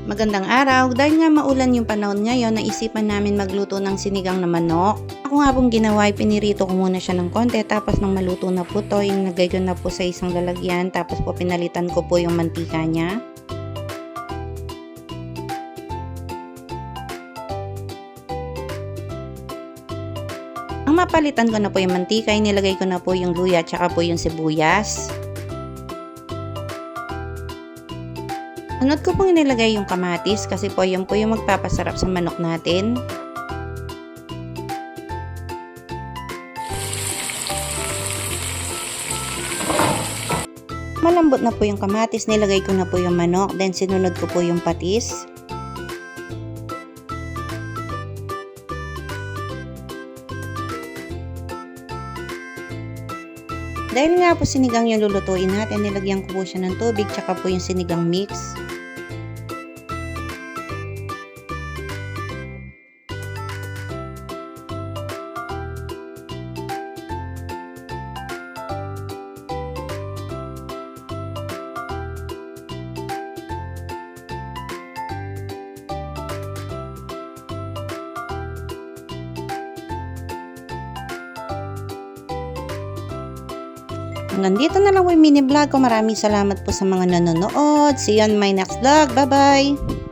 Magandang araw, dahil nga maulan yung panahon ngayon, naisipan namin magluto ng sinigang na manok. Ako nga pong ginawa, pinirito ko muna siya ng konti, tapos nang maluto na po to, inagay ko na po sa isang lalagyan, tapos po pinalitan ko po yung mantika niya. Ang mapalitan ko na po yung mantika, inilagay ko na po yung luya at saka po yung sibuyas. Sunod ko pong inilagay yung kamatis kasi po yun po yung magpapasarap sa manok natin. Malambot na po yung kamatis, nilagay ko na po yung manok, then sinunod ko po yung patis. Dahil nga po sinigang yung lulutuin natin, nilagyan ko po siya ng tubig tsaka po yung sinigang mix. Hanggang dito na lang po yung mini vlog ko. Maraming salamat po sa mga nanonood. See you on my next vlog. Bye bye!